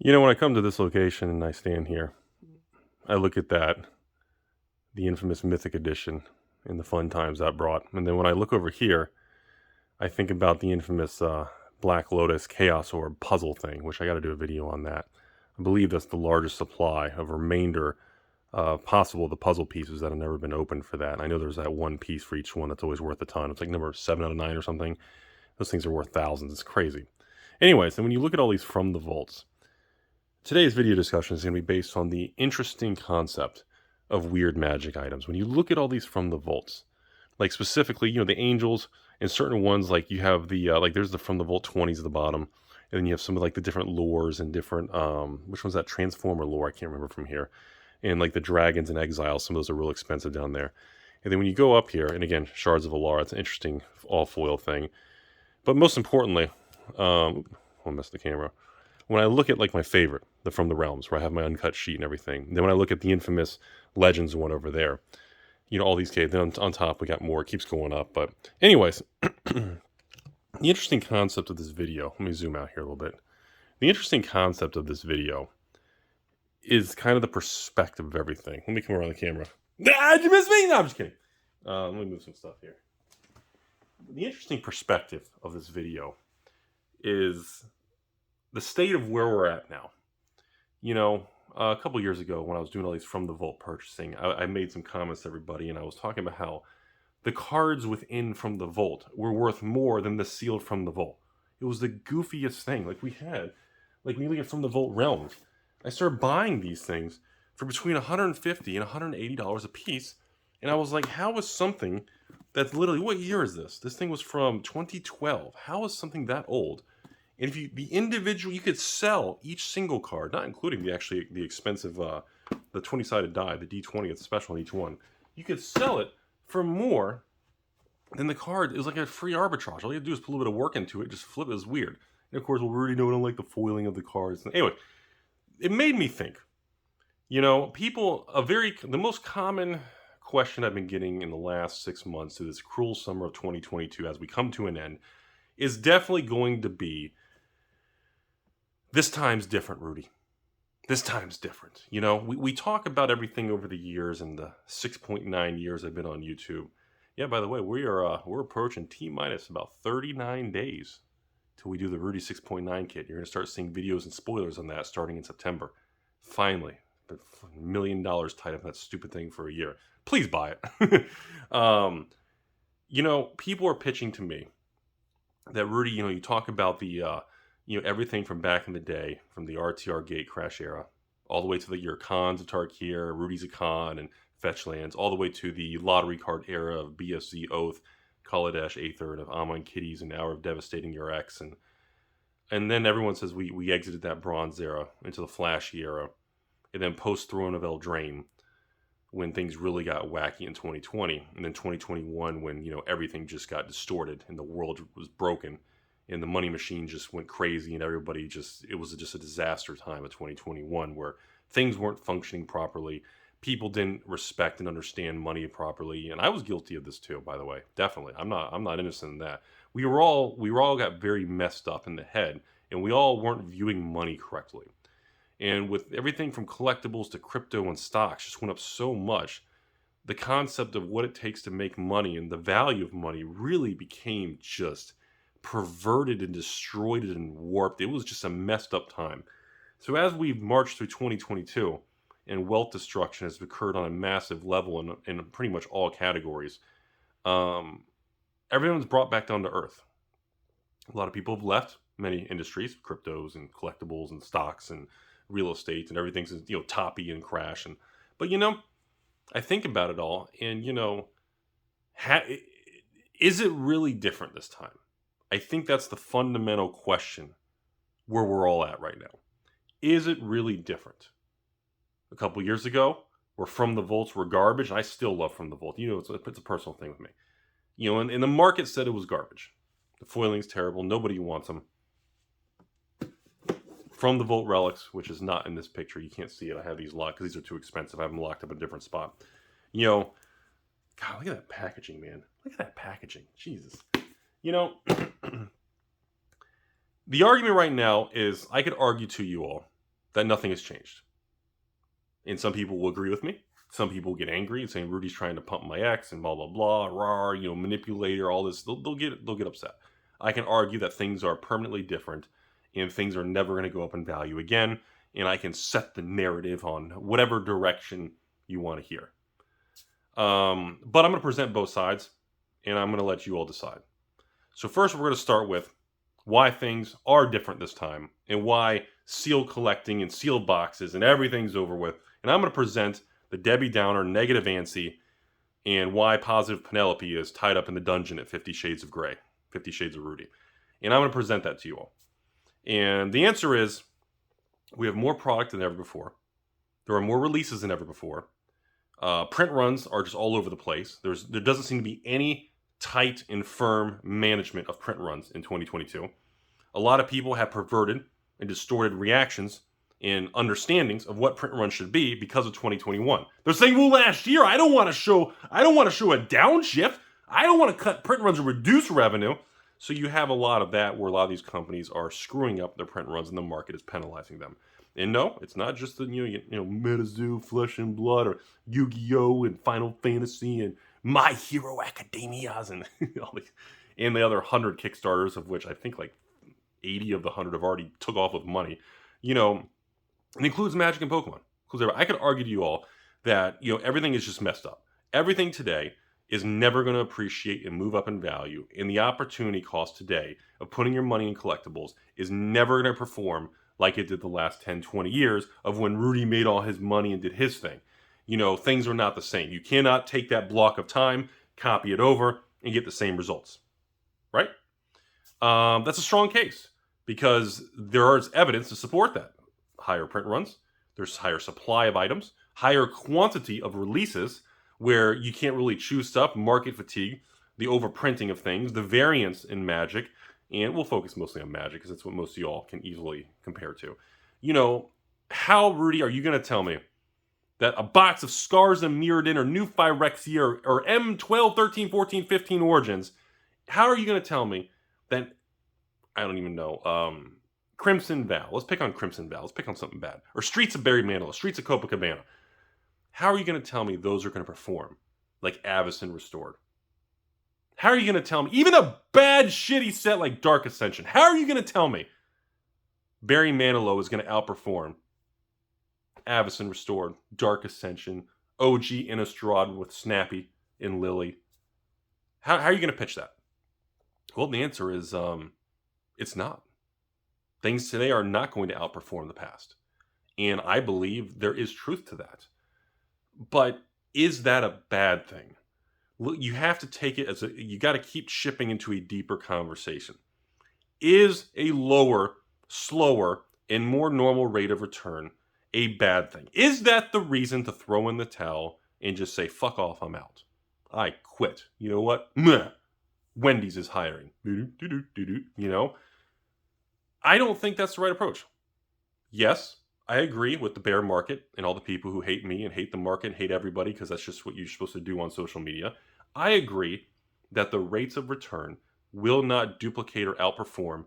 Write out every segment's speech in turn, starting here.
You know, when I come to this location and I stand here, I look at that, the infamous Mythic Edition, and the fun times that brought. And then when I look over here, I think about the infamous Black Lotus Chaos Orb puzzle thing, which I got to do a video on that. I believe that's the largest supply of remainder possible the puzzle pieces that have never been opened for that. And I know there's that one piece for each one that's always worth a ton. It's like number 7 out of 9 or something. Those things are worth thousands. It's crazy. Anyways, and when you look at all these from the vaults, today's video discussion is going to be based on the interesting concept of weird magic items. When you look at all these from the vaults, like specifically, the angels and certain ones, like you have the, like there's the from the vault 20s at the bottom. And then you have some of like the different lures and different, which one's that Transformer lore? I can't remember from here. And like the dragons and exiles, some of those are real expensive down there. And then when you go up here, and again, shards of Alara, it's an interesting all foil thing. But most importantly, I'll mess the camera. When I look at like my favorite, the From the Realms, where I have my uncut sheet and everything, then when I look at the infamous Legends one over there, all these caves, then on top we got more, it keeps going up. But anyways, the interesting concept of this video, let me zoom out here a little bit. The interesting concept of this video is kind of the perspective of everything. Let me come around the camera. Ah, did you miss me? No, I'm just kidding. Let me move some stuff here. The interesting perspective of this video is the state of where we're at now. A couple years ago when I was doing all these from the vault purchasing, I made some comments to everybody, and I was talking about how the cards within from the vault were worth more than the sealed from the vault. It was the goofiest thing. Like when you look at from the vault realms, I started buying these things for between $150 and $180 a piece, and I was like, how is something that's literally, what year is this? This thing was from 2012. How is something that old? And if you could sell each single card, not including the expensive, the 20-sided die, the D20, it's special on each one. You could sell it for more than the card. It was like a free arbitrage. All you have to do is put a little bit of work into it, just flip it. It was weird. And of course, well, Rudy, no, I don't like the foiling of the cards. Anyway, it made me think. The most common question I've been getting in the last 6 months to this cruel summer of 2022 as we come to an end is definitely going to be, this time's different, Rudy. This time's different. We talk about everything over the years and the 6.9 years I've been on YouTube. Yeah, by the way, we're approaching T-minus about 39 days till we do the Rudy 6.9 kit. You're going to start seeing videos and spoilers on that starting in September. Finally. Been $1 million tied up in that stupid thing for a year. Please buy it. People are pitching to me that, Rudy, you talk about the everything from back in the day, from the RTR gate crash era, all the way to your Khans of Tarkir, Rudy's a Khan, and Fetch Lands, all the way to the lottery card era of BSZ, Oath, Kaladesh, Aether, of Amon Kitties, and Hour of Devastating Your Ex. And then everyone says we exited that Bronze era into the Flashy era, and then post Throne of Eldraine, when things really got wacky in 2020, and then 2021 when everything just got distorted and the world was broken and the money machine just went crazy and everybody it was just a disaster time of 2021 where things weren't functioning properly. People didn't respect and understand money properly, and I was guilty of this too, by the way. Definitely, I'm not innocent in that. We all got very messed up in the head, and we all weren't viewing money correctly. And with everything from collectibles to crypto and stocks just went up so much, the concept of what it takes to make money and the value of money really became just perverted and destroyed and warped. It was just a messed up time. So as we've marched through 2022 and wealth destruction has occurred on a massive level in pretty much all categories, everyone's brought back down to earth. A lot of people have left many industries, cryptos and collectibles and stocks and real estate, and everything's toppy and crash. But I think about it all, and is it really different this time? I think that's the fundamental question where we're all at right now. Is it really different? A couple years ago, where from the vaults were garbage, and I still love from the vault. It's a personal thing with me. And the market said it was garbage. The foiling's terrible. Nobody wants them. From the Vault Relics, which is not in this picture. You can't see it. I have these locked because these are too expensive. I have them locked up in a different spot. God, look at that packaging, man. Look at that packaging. Jesus. The argument right now is, I could argue to you all that nothing has changed. And some people will agree with me. Some people get angry and saying Rudy's trying to pump my ex and blah blah blah, rah, manipulator, all this. They'll get upset. I can argue that things are permanently different and things are never going to go up in value again, and I can set the narrative on whatever direction you want to hear. But I'm going to present both sides, and I'm going to let you all decide. So first, we're going to start with why things are different this time and why seal collecting and sealed boxes and everything's over with. And I'm going to present the Debbie Downer negative Ansi and why positive Penelope is tied up in the dungeon at 50 Shades of Grey, 50 Shades of Rudy. And I'm going to present that to you all. And the answer is we have more product than ever before. There are more releases than ever before. Print runs are just all over the place. There doesn't seem to be any tight and firm management of print runs in 2022. A lot of people have perverted and distorted reactions and understandings of what print runs should be because of 2021. They're saying, well, last year I don't want to show a downshift. I don't want to cut print runs and reduce revenue. So you have a lot of that where a lot of these companies are screwing up their print runs and the market is penalizing them. And no, it's not just the MetaZoo, Flesh and Blood, or Yu-Gi-Oh! And Final Fantasy and My Hero Academias and and the other 100 Kickstarters, of which I think like 80 of the 100 have already took off with money. It includes Magic and Pokemon. I could argue to you all that everything is just messed up. Everything today is never going to appreciate and move up in value, and the opportunity cost today of putting your money in collectibles is never going to perform like it did the last 10, 20 years of when Rudy made all his money and did his thing. Things are not the same. You cannot take that block of time, copy it over, and get the same results. Right? That's a strong case because there is evidence to support that. Higher print runs, there's higher supply of items, higher quantity of releases where you can't really choose stuff, market fatigue, the overprinting of things, the variance in Magic, and we'll focus mostly on Magic because that's what most of y'all can easily compare to. How, Rudy, are you going to tell me that a box of Scars and Mirrodin or New Phyrexia or M12, 13, 14, 15 Origins, how are you going to tell me that, I don't even know, Crimson Val, let's pick on Crimson Val, let's pick on something bad, or Streets of Barry Manilow, Streets of Copacabana, how are you going to tell me those are going to perform like Avacyn Restored? How are you going to tell me, even a bad, shitty set like Dark Ascension, how are you going to tell me Barry Manilow is going to outperform Avacyn Restored, Dark Ascension, OG Innistrad with Snappy and Lily? How are you going to pitch that? Well, the answer is it's not. Things today are not going to outperform the past. And I believe there is truth to that. But is that a bad thing? You have to take it as you got to keep shipping into a deeper conversation. Is a lower, slower, and more normal rate of return a bad thing? Is that the reason to throw in the towel and just say, fuck off, I'm out? I quit. You know what? Meh. Wendy's is hiring. I don't think that's the right approach. Yes, I agree with the bear market and all the people who hate me and hate the market and hate everybody because that's just what you're supposed to do on social media. I agree that the rates of return will not duplicate or outperform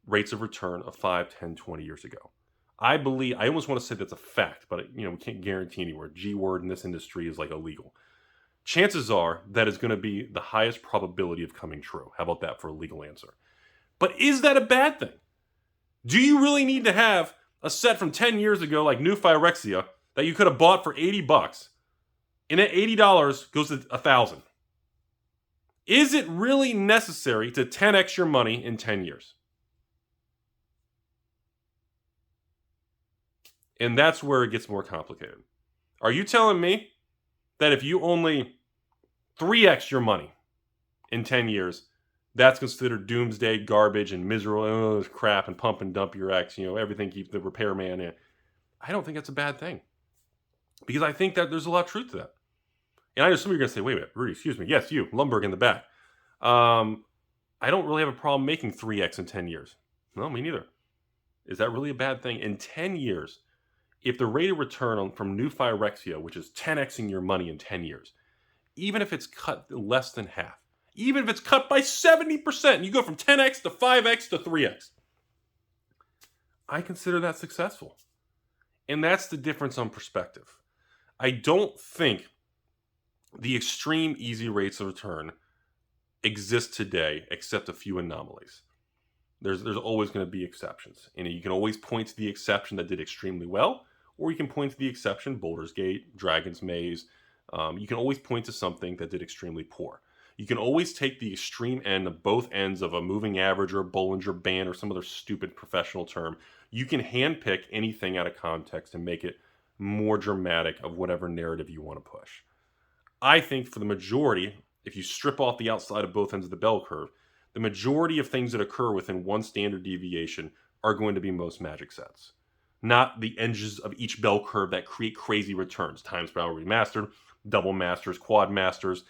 rates of return of 5, 10, 20 years ago. I almost want to say that's a fact, but we can't guarantee anywhere. G word in this industry is like illegal. Chances are that is going to be the highest probability of coming true. How about that for a legal answer? But is that a bad thing? Do you really need to have a set from 10 years ago like New Phyrexia that you could have bought for $80 and that $80 goes to $1,000? Is it really necessary to 10x your money in 10 years? And that's where it gets more complicated. Are you telling me that if you only 3x your money in 10 years, that's considered doomsday garbage and miserable crap and pump and dump your ex, everything, keep the repairman in? I don't think that's a bad thing. Because I think that there's a lot of truth to that. And I know some of you are going to say, wait a minute, Rudy, excuse me. Yes, you, Lumberg in the back. I don't really have a problem making 3x in 10 years. No, me neither. Is that really a bad thing? In 10 years, if the rate of return from New Phyrexia, which is 10xing your money in 10 years, even if it's cut less than half, even if it's cut by 70%, and you go from 10x to 5x to 3x, I consider that successful. And that's the difference on perspective. I don't think the extreme easy rates of return exist today, except a few anomalies. There's always going to be exceptions, and you can always point to the exception that did extremely well, or you can point to the exception, Boulder's Gate, Dragon's Maze. You can always point to something that did extremely poor. You can always take the extreme end of both ends of a moving average or a Bollinger Band or some other stupid professional term. You can handpick anything out of context and make it more dramatic of whatever narrative you want to push. I think for the majority, if you strip off the outside of both ends of the bell curve, the majority of things that occur within one standard deviation are going to be most magic sets. Not the edges of each bell curve that create crazy returns. Times per hour remastered, double masters, quad masters,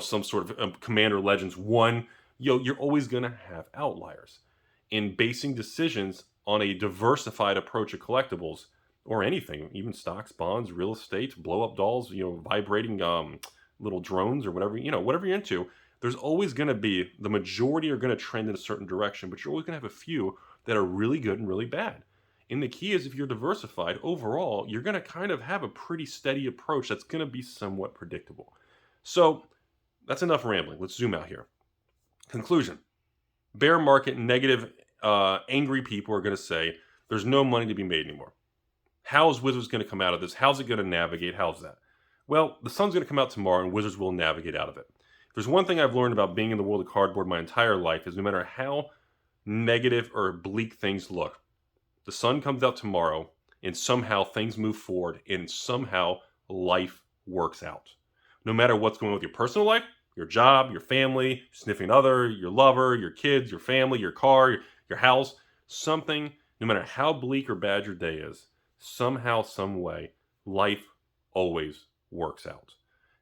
some sort of Commander Legends 1. You're always going to have outliers. In basing decisions on a diversified approach of collectibles, or anything, even stocks, bonds, real estate, blow up dolls, vibrating little drones or whatever, whatever you're into, there's always going to be, the majority are going to trend in a certain direction, but you're always going to have a few that are really good and really bad. And the key is if you're diversified, overall, you're going to kind of have a pretty steady approach that's going to be somewhat predictable. So that's enough rambling. Let's zoom out here. Conclusion. Bear market, negative, angry people are going to say there's no money to be made anymore. How is Wizards going to come out of this? How's it going to navigate? How's that? Well, the sun's going to come out tomorrow and Wizards will navigate out of it. If there's one thing I've learned about being in the world of cardboard my entire life is no matter how negative or bleak things look, the sun comes out tomorrow and somehow things move forward and somehow life works out. No matter what's going on with your personal life, your job, your family, sniffing other, your lover, your kids, your family, your car, your house, something, no matter how bleak or bad your day is, somehow, some way, life always works out.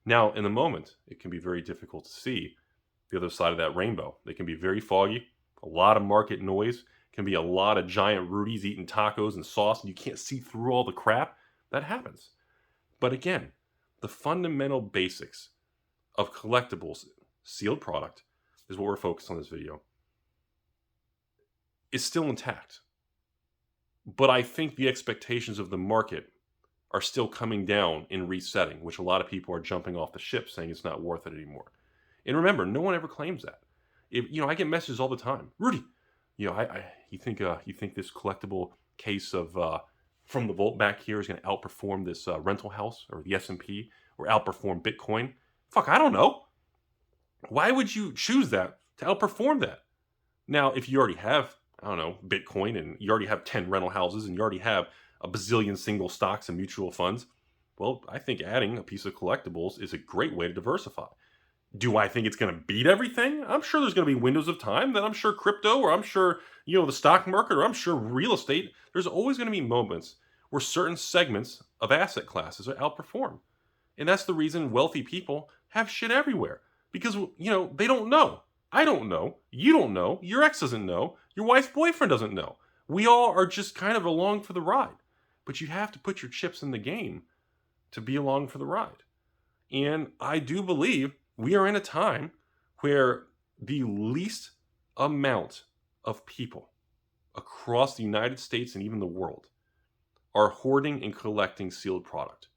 Now, in the moment, it can be very difficult to see the other side of that rainbow. It can be very foggy, a lot of market noise, can be a lot of giant Rudies eating tacos and sauce, and you can't see through all the crap. That happens. But again, the fundamental basics of collectibles, sealed product, is what we're focused on in this video, is still intact. But I think the expectations of the market are still coming down and resetting, which a lot of people are jumping off the ship saying it's not worth it anymore. And remember, no one ever claims that. I get messages all the time. Rudy, you think this collectible case of from the vault back here is going to outperform this rental house or the S&P or outperform Bitcoin? Fuck, I don't know. Why would you choose that to outperform that? Now, if you already have, Bitcoin, and you already have 10 rental houses, and you already have a bazillion single stocks and mutual funds, well, I think adding a piece of collectibles is a great way to diversify. Do I think it's going to beat everything? I'm sure there's going to be windows of time that I'm sure crypto, or I'm sure, the stock market, or I'm sure real estate, there's always going to be moments where certain segments of asset classes are outperform. And that's the reason wealthy people have shit everywhere. Because, they don't know. I don't know. You don't know. Your ex doesn't know. Your wife's boyfriend doesn't know. We all are just kind of along for the ride. But you have to put your chips in the game to be along for the ride. And I do believe we are in a time where the least amount of people across the United States and even the world are hoarding and collecting sealed product.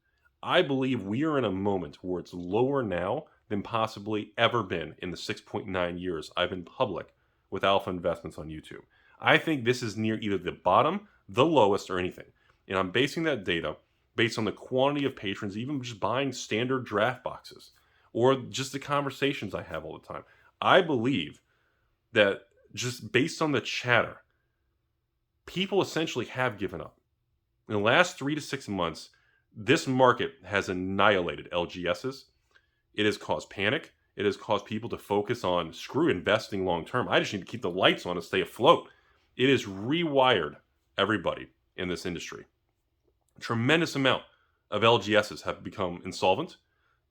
I believe we are in a moment where it's lower now than possibly ever been in the 6.9 years I've been public with Alpha Investments on YouTube. I think this is near either the bottom, the lowest, or anything. And I'm basing that data based on the quantity of patrons, even just buying standard draft boxes, or just the conversations I have all the time. I believe that just based on the chatter, people essentially have given up. In the last 3 to 6 months, this market has annihilated LGSs. It has caused panic. It has caused people to focus on screw investing long term. I just need to keep the lights on and stay afloat. It has rewired everybody in this industry. A tremendous amount of LGSs have become insolvent.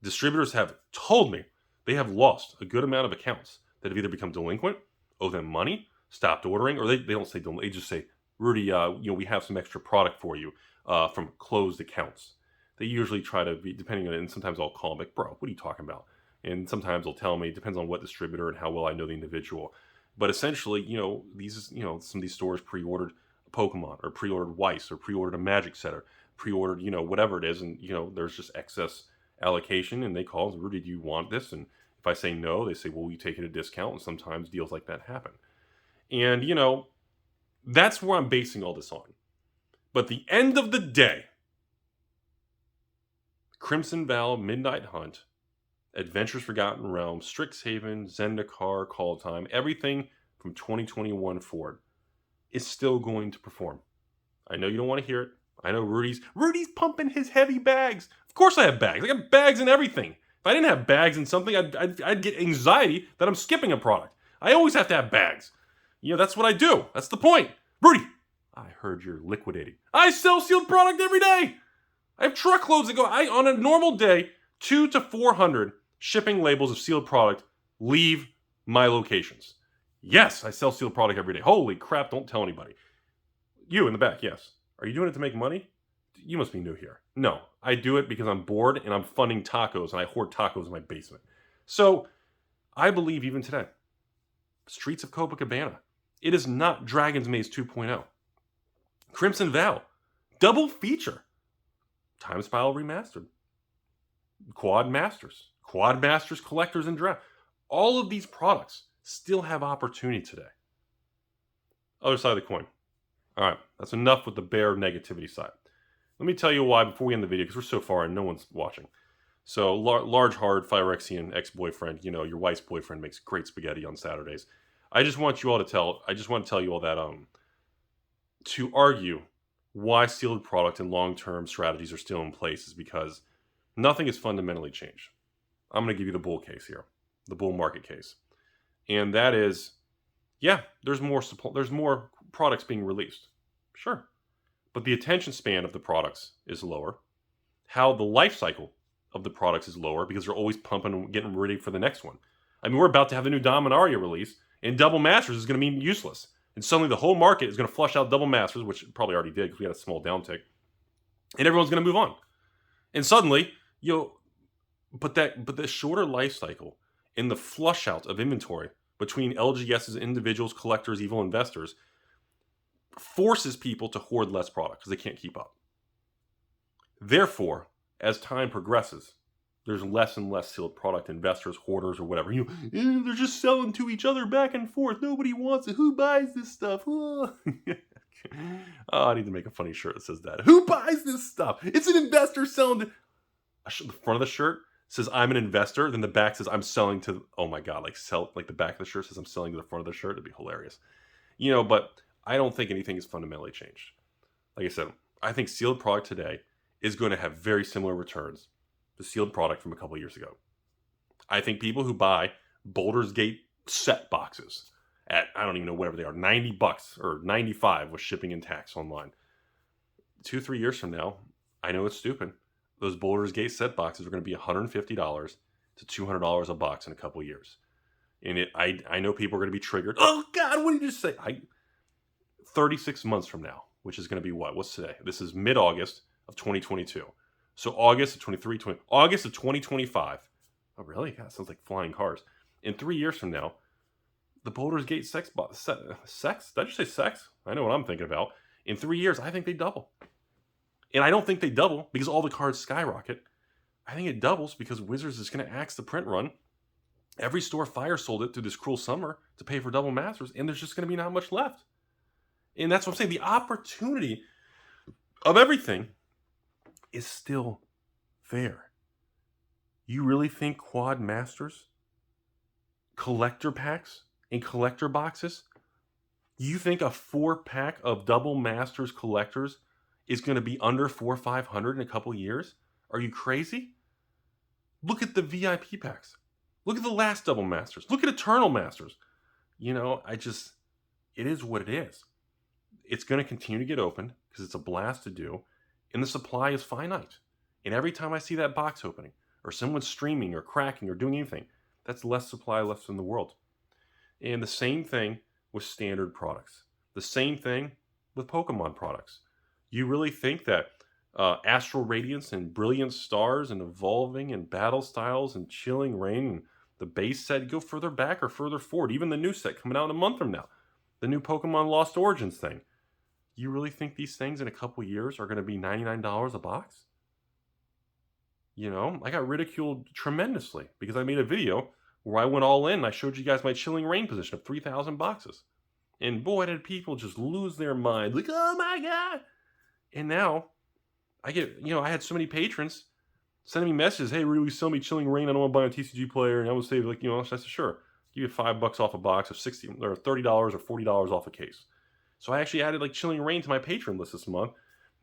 Distributors have told me they have lost a good amount of accounts that have either become delinquent, owe them money, stopped ordering, or they don't say delinquent, they just say, Rudy, we have some extra product for you from closed accounts. They usually try to be, depending on it, and sometimes I'll call them like, bro, what are you talking about? And sometimes they'll tell me, it depends on what distributor and how well I know the individual. But essentially, some of these stores pre-ordered Pokemon, or pre-ordered Weiss, or pre-ordered a Magic set, or pre-ordered, whatever it is, and, there's just excess allocation, and they call, Rudy, do you want this? And if I say no, they say, well, we take it at a discount, and sometimes deals like that happen. And, that's where I'm basing all this on. But at the end of the day, Crimson Vow, Midnight Hunt, Adventures Forgotten Realms, Strixhaven, Zendikar, Call Time, everything from 2021 forward is still going to perform. I know you don't want to hear it. I know Rudy's pumping his heavy bags. Of course I have bags. I got bags in everything. If I didn't have bags in something, I'd get anxiety that I'm skipping a product. I always have to have bags. That's what I do. That's the point. Rudy, I heard you're liquidating. I sell sealed product every day. I have truckloads that go. On a normal day, 200 to 400 shipping labels of sealed product leave my locations. Yes, I sell sealed product every day. Holy crap, don't tell anybody. You in the back, yes. Are you doing it to make money? You must be new here. No, I do it because I'm bored and I'm funding tacos and I hoard tacos in my basement. So I believe even today, Streets of Copacabana, it is not Dragon's Maze 2.0. Crimson Vow, double feature. Time Spiral Remastered. Quad Masters Collectors and Draft. All of these products still have opportunity today. Other side of the coin. All right, that's enough with the bare negativity side. Let me tell you why before we end the video, because we're so far and no one's watching. So, large, hard, Phyrexian ex-boyfriend, your wife's boyfriend makes great spaghetti on Saturdays. I just want to tell you all that, to argue why sealed product and long-term strategies are still in place is because nothing has fundamentally changed. I'm going to give you the bull case here, the bull market case. And that is, yeah, there's more products being released. Sure. But the attention span of the products is lower. How the life cycle of the products is lower because they're always pumping and getting ready for the next one. I mean, we're about to have the new Dominaria release, and Double Masters is going to be useless. And suddenly the whole market is going to flush out Double Masters, which it probably already did because we had a small downtick. And everyone's going to move on. And suddenly, but the shorter life cycle and the flush out of inventory between LGS's individuals, collectors, evil investors forces people to hoard less product because they can't keep up. Therefore, as time progresses, there's less and less sealed product investors, hoarders, or whatever. They're just selling to each other back and forth. Nobody wants it. Who buys this stuff? Oh. I need to make a funny shirt that says that. Who buys this stuff? It's an investor selling to... The front of the shirt says I'm an investor. Then the back says I'm selling to... Oh my God, like the back of the shirt says I'm selling to the front of the shirt. It'd be hilarious. But I don't think anything has fundamentally changed. Like I said, I think sealed product today is going to have very similar returns to sealed product from a couple years ago. I think people who buy Baldur's Gate set boxes at, I don't even know, whatever they are, $90 or $95 with shipping and tax online. 2-3 years from now, I know it's stupid. Those Baldur's Gate set boxes are going to be $150 to $200 a box in a couple years. And I know people are going to be triggered. Oh God, what did you just say? 36 months from now, which is going to be what? What's today? This is mid-August of 2022. So August of 2025. Oh, really? God, sounds like flying cars. In 3 years from now, the Baldur's Gate sex? Did I just say sex? I know what I'm thinking about. In 3 years, I think they double. And I don't think they double because all the cards skyrocket. I think it doubles because Wizards is going to axe the print run. Every store fire sold it through this cruel summer to pay for Double Masters, and there's just going to be not much left. And that's what I'm saying. The opportunity of everything is still there. You really think Quad Masters, collector packs, and collector boxes, you think a 4-pack of Double Masters collectors is going to be under $400 or $500 in a couple years? Are you crazy? Look at the VIP packs. Look at the last Double Masters. Look at Eternal Masters. It is what it is. It's going to continue to get opened because it's a blast to do, and the supply is finite. And every time I see that box opening, or someone streaming or cracking or doing anything, that's less supply left in the world. And the same thing with standard products. The same thing with Pokemon products. You really think that Astral Radiance and Brilliant Stars and Evolving and Battle Styles and Chilling Reign and the base set go further back or further forward? Even the new set coming out in a month from now. The new Pokemon Lost Origins thing. You really think these things in a couple years are going to be $99 a box? I got ridiculed tremendously because I made a video where I went all in and I showed you guys my chilling rain position of 3,000 boxes. And boy, did people just lose their mind. Like, oh my God. And now I get, I had so many patrons sending me messages. Hey, Rudy, sell me chilling rain. I don't want to buy a TCG player. And I would say, like, I said, sure. Give you $5 off a box of $60 or $30 or $40 off a case. So I actually added like chilling rain to my patron list this month.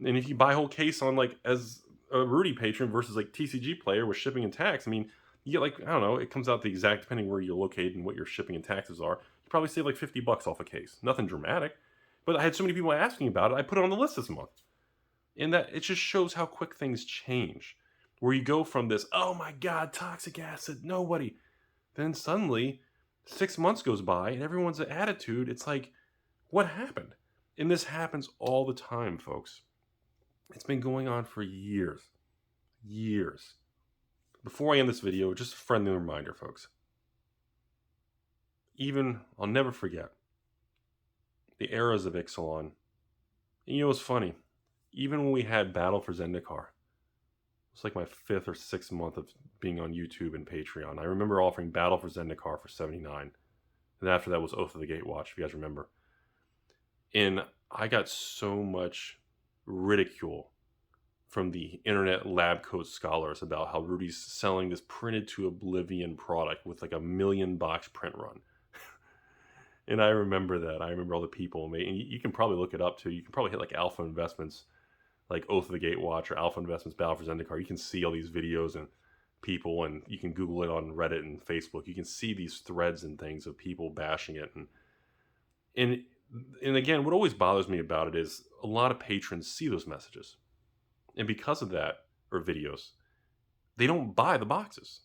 And if you buy a whole case on like as a Rudy patron versus like TCG player with shipping and tax, I mean, you get like, I don't know, it comes out the exact depending where you're located and what your shipping and taxes are. You probably save like $50 off a case. Nothing dramatic. But I had so many people asking about it, I put it on the list this month. And that it just shows how quick things change. Where you go from this, oh my God, toxic acid, nobody. Then suddenly 6 months goes by and everyone's attitude, it's like, what happened? And this happens all the time, folks. It's been going on for years. Years. Before I end this video, just a friendly reminder, folks. I'll never forget the eras of Ixalan. And what's funny? Even when we had Battle for Zendikar, it's like my 5th or 6th month of being on YouTube and Patreon. I remember offering Battle for Zendikar for $79. And after that was Oath of the Gatewatch, if you guys remember. And I got so much ridicule from the internet lab coat scholars about how Rudy's selling this printed to oblivion product with like a 1,000,000 box print run. And I remember that. I remember all the people. And you can probably look it up too. You can probably hit like Alpha Investments, like Oath of the Gatewatch or Alpha Investments Battle for Zendikar. You can see all these videos and people, and you can Google it on Reddit and Facebook. You can see these threads and things of people bashing it. And again, what always bothers me about it is a lot of patrons see those messages. And because of that, or videos, they don't buy the boxes.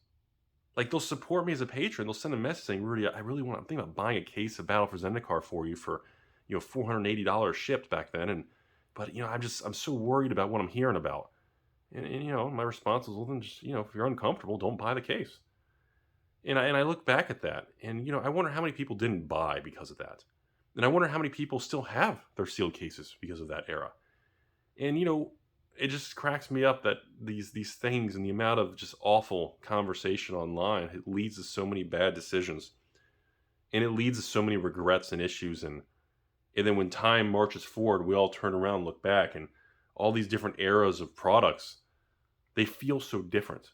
Like, they'll support me as a patron. They'll send a message saying, Rudy, I'm thinking about buying a case of Battle for Zendikar for you for, $480 shipped back then. But I'm so worried about what I'm hearing about. And my response was, well, then just, if you're uncomfortable, don't buy the case. And I look back at that and, I wonder how many people didn't buy because of that. And I wonder how many people still have their sealed cases because of that era. And, it just cracks me up that these things and the amount of just awful conversation online, it leads to so many bad decisions. And it leads to so many regrets and issues. And then when time marches forward, we all turn around and look back. And all these different eras of products, they feel so different.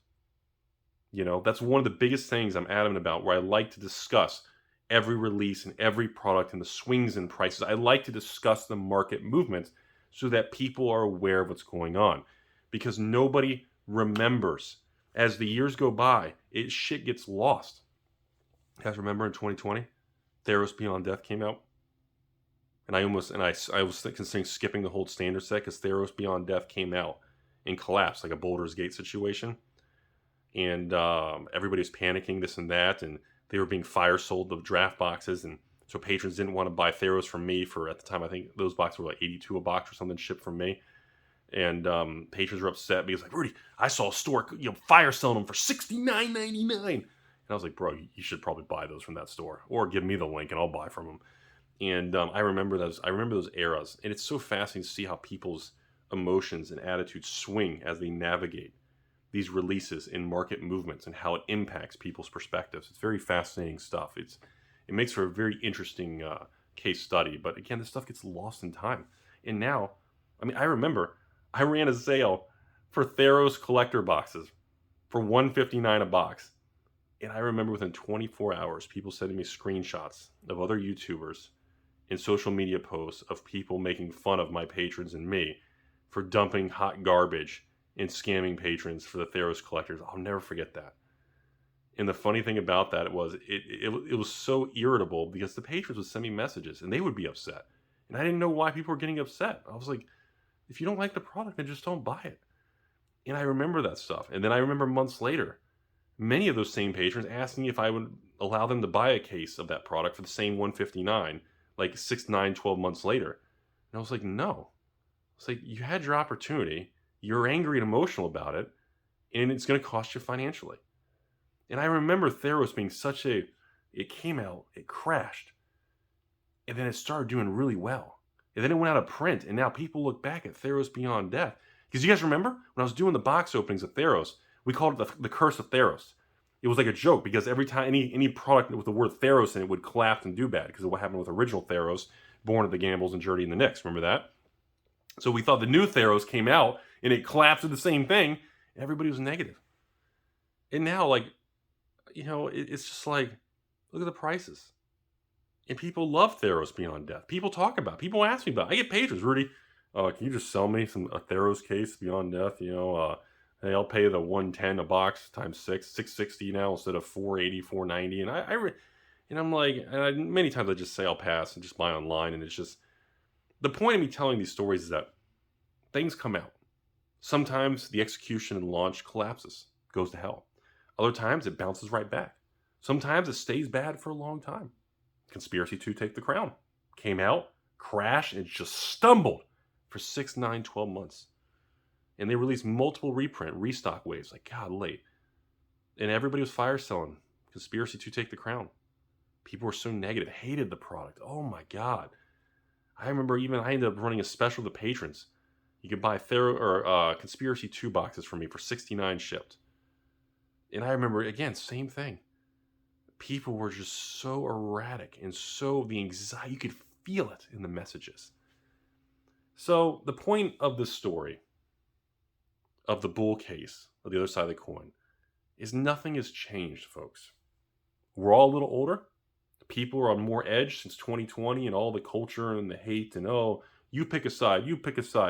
That's one of the biggest things I'm adamant about, where I like to discuss every release and every product and the swings in prices. I like to discuss the market movements so that people are aware of what's going on, because nobody remembers. As the years go by, shit gets lost. You guys remember in 2020, Theros Beyond Death came out? And I was considering skipping the whole standard set because Theros Beyond Death came out and collapsed, like a Baldur's Gate situation. And everybody was panicking, this and that, and they were being fire sold the draft boxes, and so patrons didn't want to buy Theros from me for, at the time, I think those boxes were like $82 a box or something shipped from me. And patrons were upset because, like, Rudy, I saw a store, fire selling them for $69.99. And I was like, bro, you should probably buy those from that store, or give me the link and I'll buy from them. And I remember those eras, and it's so fascinating to see how people's emotions and attitudes swing as they navigate these releases in market movements and how it impacts people's perspectives. It's very fascinating stuff. It makes for a very interesting case study. But again, this stuff gets lost in time. And now, I remember I ran a sale for Theros collector boxes for $159 a box. And I remember within 24 hours, people sending me screenshots of other YouTubers and social media posts of people making fun of my patrons and me for dumping hot garbage and scamming patrons for the Theros collectors. I'll never forget that. And the funny thing about that was it was so irritable because the patrons would send me messages and they would be upset. And I didn't know why people were getting upset. I was like, if you don't like the product, then just don't buy it. And I remember that stuff. And then I remember months later, many of those same patrons asking if I would allow them to buy a case of that product for the same $159, like 6, 9, 12 months later. And I was like, no. It's like, you had your opportunity. You're angry and emotional about it. And it's going to cost you financially. And I remember Theros being it came out, it crashed. And then it started doing really well. And then it went out of print, and now people look back at Theros Beyond Death. Because you guys remember when I was doing the box openings of Theros, we called it the Curse of Theros. It was like a joke because every time any product with the word Theros in it would collapse and do bad because of what happened with original Theros, Born of the Gambles and Journey and the Knicks. Remember that? So we thought the new Theros came out and it collapsed with the same thing. And everybody was negative. And now, like, it's just like, look at the prices. And people love Theros Beyond Death. People talk about it. People ask me about it. I get pages. Rudy, can you just sell me a Theros case Beyond Death? Hey, I'll pay the $110 a box times 6, $660 now instead of $480, $490. And I'm like, many times I just say I'll pass and just buy online. And it's just, the point of me telling these stories is that things come out. Sometimes the execution and launch collapses, goes to hell. Other times it bounces right back. Sometimes it stays bad for a long time. Conspiracy 2 Take the Crown came out, crashed, and just stumbled for 6, 9, 12 months. And they released multiple restock waves, like, God, late. And everybody was fire selling Conspiracy 2 Take the Crown. People were so negative, hated the product. Oh my God. I remember I ended up running a special to patrons. You could buy Conspiracy 2 boxes from me for $69 shipped. And I remember, again, same thing. People were just so erratic and so the anxiety, you could feel it in the messages. So the point of the story of the bull case, of the other side of the coin, is nothing has changed, folks. We're all a little older. People are on more edge since 2020 and all the culture and the hate and, you pick a side,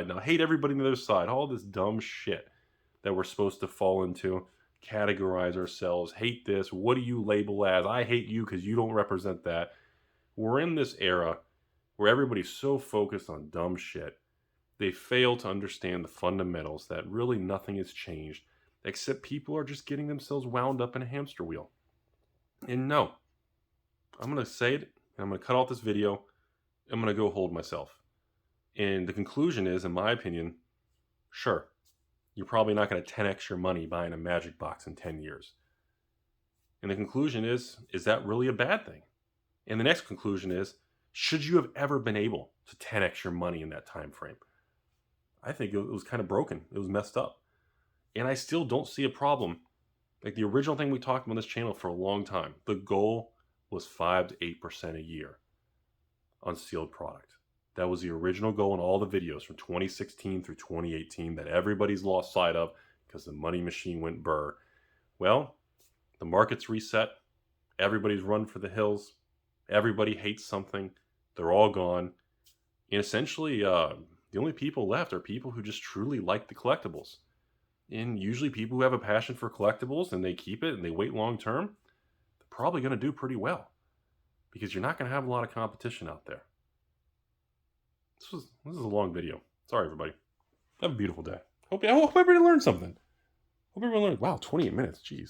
now hate everybody on the other side, all this dumb shit that we're supposed to fall into, categorize ourselves, hate this, what do you label as, I hate you because you don't represent that. We're in this era where everybody's so focused on dumb shit, they fail to understand the fundamentals that really nothing has changed, except people are just getting themselves wound up in a hamster wheel. And no, I'm going to say it, and I'm going to cut off this video, I'm going to go hold myself. And the conclusion is, in my opinion, sure, you're probably not going to 10x your money buying a magic box in 10 years. And the conclusion is that really a bad thing? And the next conclusion is, should you have ever been able to 10x your money in that time frame? I think it was kind of broken. It was messed up. And I still don't see a problem. Like the original thing we talked about on this channel for a long time, the goal was 5 to 8% a year on sealed product. That was the original goal in all the videos from 2016 through 2018 that everybody's lost sight of because the money machine went burr. Well, the market's reset. Everybody's run for the hills. Everybody hates something. They're all gone. And essentially, the only people left are people who just truly like the collectibles. And usually people who have a passion for collectibles and they keep it and they wait long term, they're probably going to do pretty well because you're not going to have a lot of competition out there. This is a long video. Sorry, everybody. Have a beautiful day. Hope everybody learned something. Hope everyone learned. Wow, 28 minutes. Jeez.